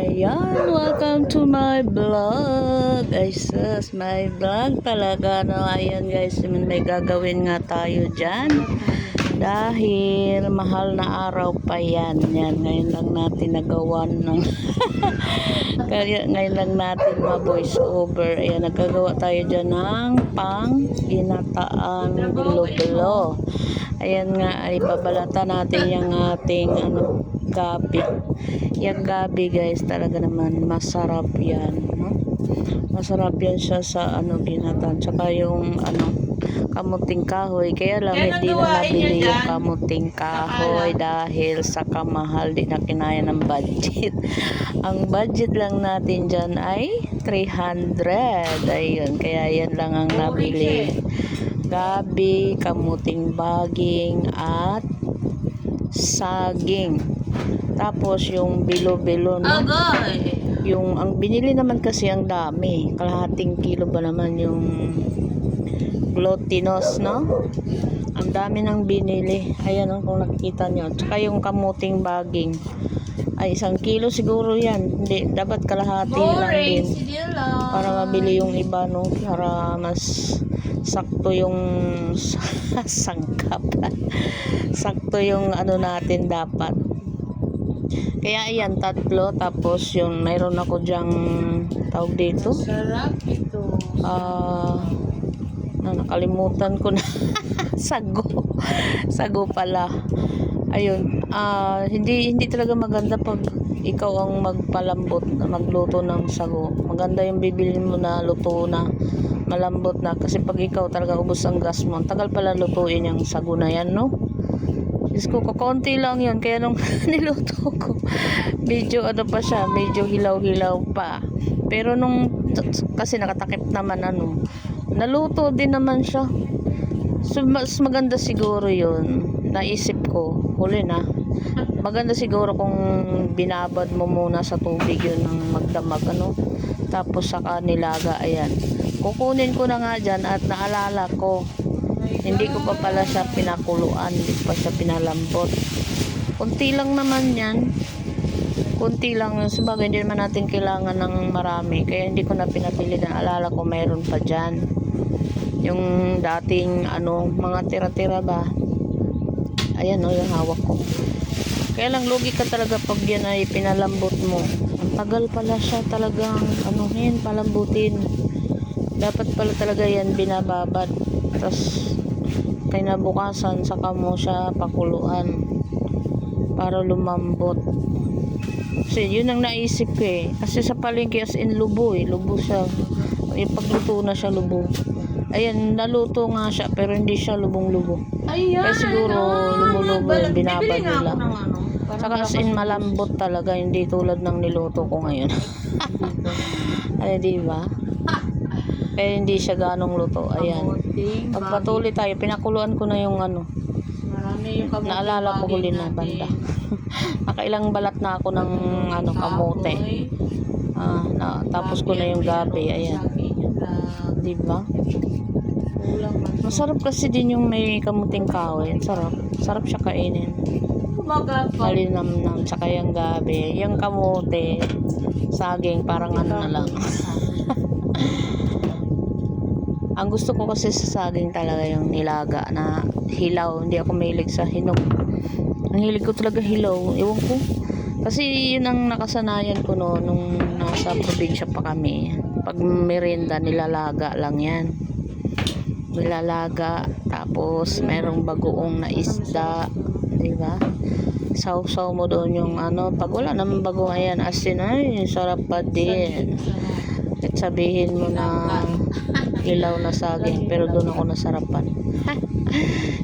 Ayan, welcome to my vlog. Ay sus, my vlog talaga, no? Ayan guys, may gagawin nga tayo dyan. Dahil mahal na araw pa yan. Yan, ngayon lang natin nagawa ng kaya ngayon lang natin ma-voice over. Ayan, nagkagawa tayo dyan ng pang ginataan bilo-bilo. Ayan nga, ay babalata natin yung ating gabi. Yung gabi guys, talaga naman masarap yan, no? Masarap yan siya sa ginataan. Tsaka yung kamuting kahoy. Kaya lang hindi na nabili yung kamuting kahoy dahil sa kamahal, di na kinaya ng budget. Ang budget lang natin dyan ay 300. Ayun, kaya yan lang ang nabili. Gabi, kamuting baging at saging. Tapos yung bilo-bilo, no? Yung ang binili naman kasi ang dami. Kalahating kilo ba naman yung glutinous, no? Ang dami nang binili. Ayan, oh, kung nakikita nyo. Tsaka yung kamuting baging ay 1 kilo siguro yan. Hindi, dapat kalahati lang din. Para mabili yung iba, no? Para mas sakto yung sangkap. Sakto yung natin dapat. Kaya ayan, 3. Tapos yung mayroon ako dyang tawag dito. Sarap ito. Nakalimutan ko na. Sago pala. Ayun, hindi talaga maganda pag ikaw ang magpalambot, magluto ng sago. Maganda yung bibilin mo na luto na, malambot na. Kasi pag ikaw talaga ubos ang gas mo, tagal pala lutuin yung sago na yan, no? Diyos ko, konti lang yun. Kaya nung niluto ko, medyo pa siya, medyo hilaw-hilaw pa. Pero kasi nakatakip naman naluto din naman siya. So, mas maganda siguro yun. Naisip ko, huli na. Maganda siguro kung binabad mo muna sa tubig yun ng magdamag, tapos saka nilaga, ayan. Kukunin ko na nga dyan at naalala ko, hindi ko pa pala siya pinakuluan, hindi pa siya pinalambot. Kunti lang naman yan. Kunti lang, sabagay hindi naman natin kailangan ng marami, kaya hindi ko na pinabili. Naalala ko mayroon pa dyan yung dating mga tira-tira ba. Ayan, yung hawak ko. Kaya lang lugi ka talaga pag yan ay pinalambot mo. Ang tagal pala siya talagang palambutin. Dapat pala talaga yan binababad. Tapos kinabukasan saka mo siya pakuluan para lumambot. Kasi yun ang naisip ko Kasi sa palengke as in lubo lubo siya. Pagluto na siya lubo. Ayan, naluto nga siya pero hindi siya lubong-lubo. Kaya siguro lubo-lubo yung binabad nila. Saka as in malambot talaga, hindi tulad ng niluto ko ngayon. Ay, diba? Kaya hindi siya ganong luto. Ayan. Pagpatuloy tayo, pinakuluan ko na yung naalala ko huli na banda. Nakailang balat na ako ng kamote. Tapos ko na yung gabi. Ayan. Diba? Masarap kasi din yung may kamuting kahoy. Sarap siya kainin. Malinamnam. Tsaka yung gabi. Yung kamote, saging, parang na lang. Ang gusto ko kasi sa saging talaga yung nilaga na hilaw. Hindi ako mahilig sa hinog. Ang hilig ko talaga hilaw. Ewan ko. Kasi yun ang nakasanayan ko nung nasa probinsya pa kami. Pag merienda, nilalaga lang yan. Nilalaga. Tapos merong bagoong na isda. Diba? Sausaw mo doon yung pag wala naman bagoong, ayan, asin, ay sarap pa din. At sabihin mo na ilaw na saging, pero doon ako nasarapan.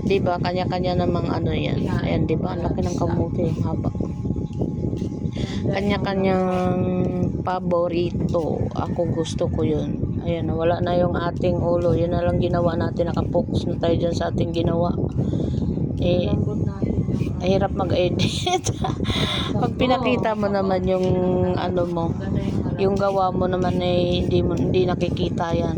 Diba? Kanya-kanya namang yan. Ayan, diba? Ang laki ng kamuti, haba. Kanya-kanyang paborito. Ako gusto ko yun. Ayan, wala na yung ating ulo. Yun na lang ginawa natin. Nakapokus na tayo dyan sa ating ginawa. Hirap mag-edit. Pag pinakita mo naman yung yung gawa mo naman hindi nakikita yan.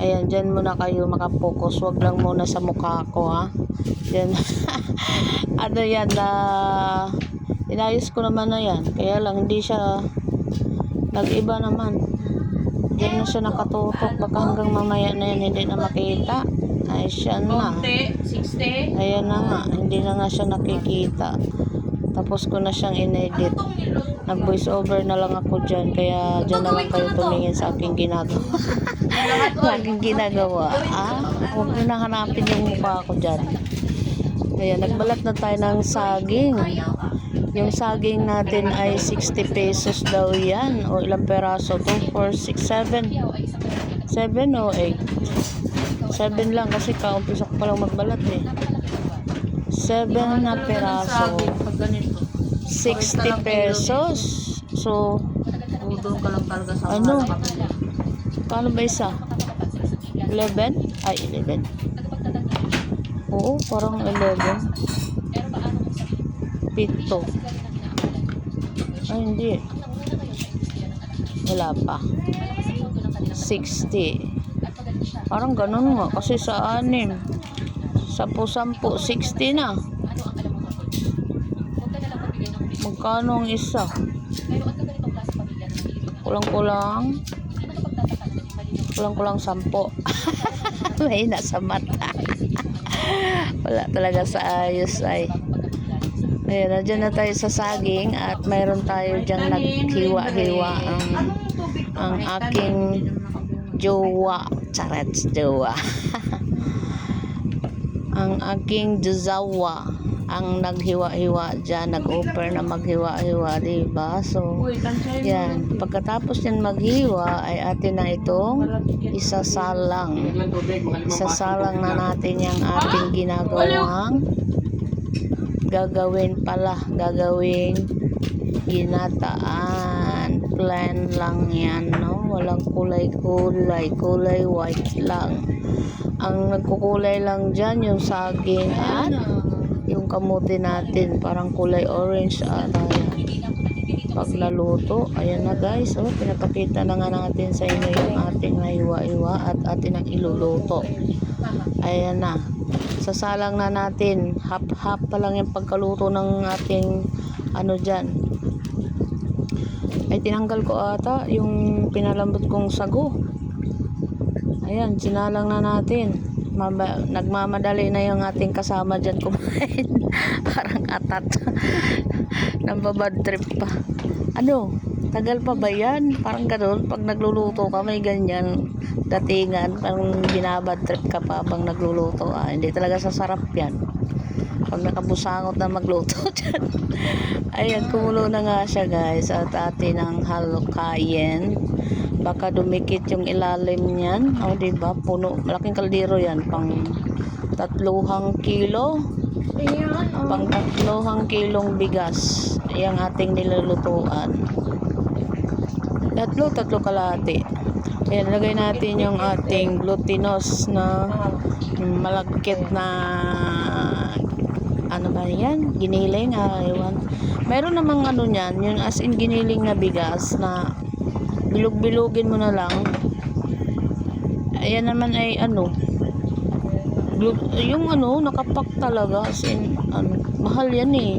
Ayan, dyan muna kayo makapokus. Wag lang muna sa mukha ko, ha. Dyan. Yan Inayos ko naman na yan. Kaya lang hindi siya nag-iba naman. Diyan na siya nakatutok. Baka hanggang mamaya na yan hindi na makita. Ay siya na. 60. Ayan na nga. Hindi na nga siya nakikita. Tapos ko na siyang inedit. Nag voice over na lang ako dyan. Kaya dyan na lang kayo tumingin sa aking ginagawa. Aking ginagawa. Huwag nyo na hanapin yung mukha ko dyan. Ayan, nagbalat na tayo ng saging. Yung saging natin ay 60 pesos daw yan. O ilang peraso? 2, 4, 6, 7. 7 o 8? 7 lang kasi kaumpisa ko palang magbalat eh. 7 na peraso. Pag ganito. 60 pesos. So, Doon ka lang talaga sa ano? mga pamilya. Paano ba isa? 11? Ay, 11. Oo, parang 11. 7. Ay, hindi. Wala pa. 60. Parang ganun nga. Kasi sa 6. 10, 60 na. Magkano ang isa? Kulang-kulang. Kulang-kulang 10. May nasa mata. Wala talaga sa ayos ay. Ayan, nandiyan na tayo sa saging at mayroon tayo diyang naghiwa-hiwa ang aking jowa. Charets, jowa. Ang aking jozawa ang naghiwa-hiwa dyan, nag-offer na maghiwa-hiwa, diba? So, yan. Pagkatapos yan maghiwa, ay atin na itong isasalang. Isasalang na natin yung ating ginagawang gagawin ginataan. Plain lang yan, no? Walang kulay-kulay. Kulay white lang. Ang nagkukulay lang dyan, yung saging at yung kamote natin. Parang kulay orange ata yan. Pag naluto, ayan na guys. Oh, pinapakita na nga natin sa inyo yung ating nahiwa-hiwa at atin ang iluluto. Ayan na. Sasalang na natin. Half-half pa lang yung pagkaluto ng ating ano dyan. Ay tinanggal ko ata yung pinalambot kong sago. Ayan, sinalang na natin. Nagmamadali na yung ating kasama dyan kumain. Parang atat. Nambabad trip pa. Ano? Tagal pa ba yan? Parang gano'n. Pag nagluluto ka, may ganyan datingan. Parang binabad trip ka pa habang nagluluto. Hindi talaga sasarap yan. Pag nakabusangot na magluto dyan. Ayan, kumulo na nga siya guys. At atin ang halukayin. Baka dumikit yung ilalim niyan. O, diba? Puno. Malaking kaldero yan. Pang 3 kilo. Pang 3 kilong bigas. Yung ating nilulutuan. 3 kalahati. Ayan, lagay natin yung ating glutinous na malagkit na ano ba yan? Giniling. Ewan. Meron namang ano niyan. Yung as in giniling na bigas na bilog-bilugin mo na lang. Ayan naman ay ano, yung ano, nakapak talaga. As in, ano, mahal yan eh.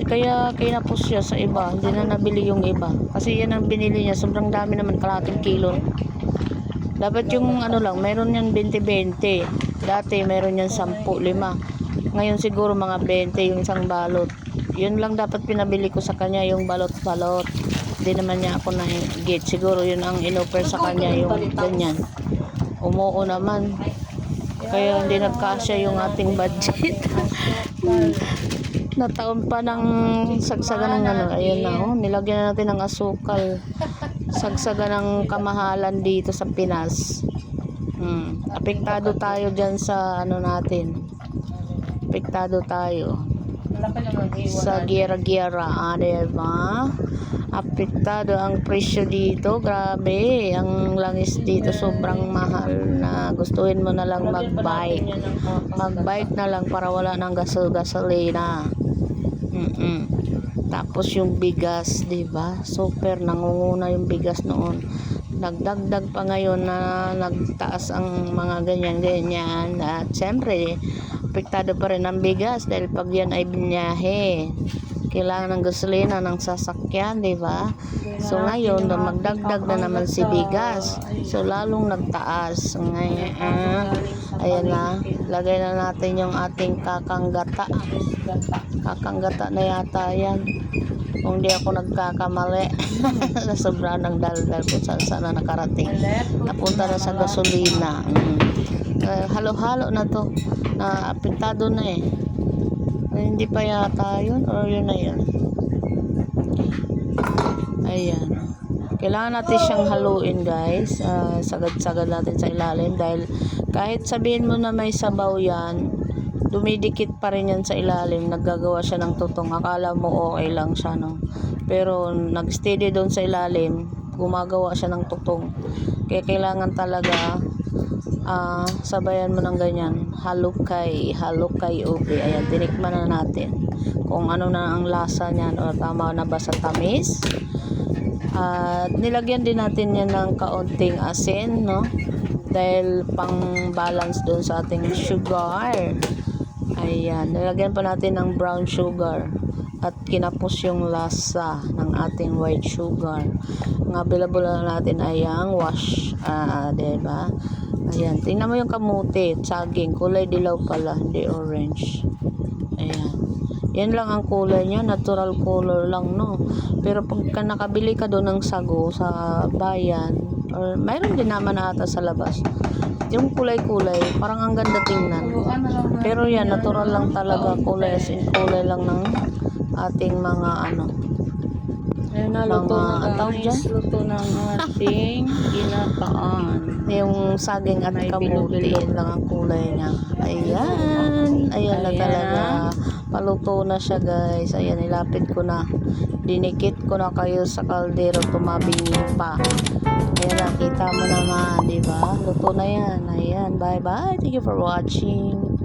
Kaya kinapos siya sa iba. Hindi na nabili yung iba. Kasi yan ang binili niya. Sobrang dami naman, kalahating kilo. Dapat yung ano lang, meron yan 20-20. Dati meron yan 10-5. Ngayon siguro mga 20 yung isang balot. Yun lang dapat pinabili ko sa kanya, yung balot-balot. Hindi naman niya ako na-get. Siguro yun ang in-offer sa kanya, yung ganyan. Umuo naman. Kaya hindi nagkasya yung ating budget. Nataon pa ng sagsagan ng ano. Ayan na, oh. Nilagyan na natin ng asukal. Sagsagan ng kamahalan dito sa Pinas. Apektado tayo dyan sa ano natin. Apektado tayo sa gira-gira, diba? Apektado ang presyo dito. Grabe, ang langis dito sobrang mahal na gustuhin mo na lang mag-bike. Mag-bike na lang para wala ng gasolina. Tapos yung bigas, diba? Super nangunguna yung bigas noon. Nagdagdag pa ngayon na nagtaas ang mga ganyan-ganyan. At syempre, apektado pa rin ang bigas dahil pag yan ay binyahe. Kailangan ng gasolina ng sasakyan, di ba? So ngayon, magdagdag na naman si bigas. So lalong nagtaas. Ngayon, ayan na. Lagay na natin yung ating kakanggata. Kakanggata na yata yan. Kung di ako nagkakamali. Nasobra ng daldal kung saan na nakarating. Napunta na sa gasolina. Halo-halo na to. Na apektado na eh. Hindi pa yata yun or yun na yun. Ayan. Kailangan natin siyang haluin guys. Sagad-sagad natin sa ilalim dahil kahit sabihin mo na may sabaw yan, dumidikit pa rin yan sa ilalim. Naggagawa siya ng tutong. Akala mo okay lang siya, no? Pero nag-steady doon sa ilalim, gumagawa siya ng tutong. Kaya kailangan talaga sabayan mo ng ganyan. Halukay ube. Ayan, tinikman na natin kung ano na ang lasa niyan o tama na ba sa tamis. Nilagyan din natin yan ng kaunting asin, no? Dahil pang balance doon sa ating sugar. Ayan, nilagyan pa natin ng brown sugar at kinapos yung lasa ng ating white sugar. Ang available na natin ay ang wash, diba? Ayan, tingnan mo yung kamuti, saging, kulay dilaw pala, hindi orange. Ayan. Yan lang ang kulay niya, natural color lang, no? Pero pagka nakabili ka doon ng sago sa bayan, or mayroon din naman ata sa labas, yung kulay-kulay, parang ang ganda tingnan. Pero yan, natural lang talaga, kulay as in kulay lang ng ating mga Ayan na, luto na guys. Luto ng ating ginataan. Yung saging at May kamuti, bilo-bilo. yun lang ang kulay niya. Ayan na talaga. Paluto na siya guys. Ayan, ilapit ko na. Dinikit ko na kayo sa kaldero, tumabingi pa. Ayan, nakita mo naman, di ba? Luto na yan. Ayan, bye-bye. Thank you for watching.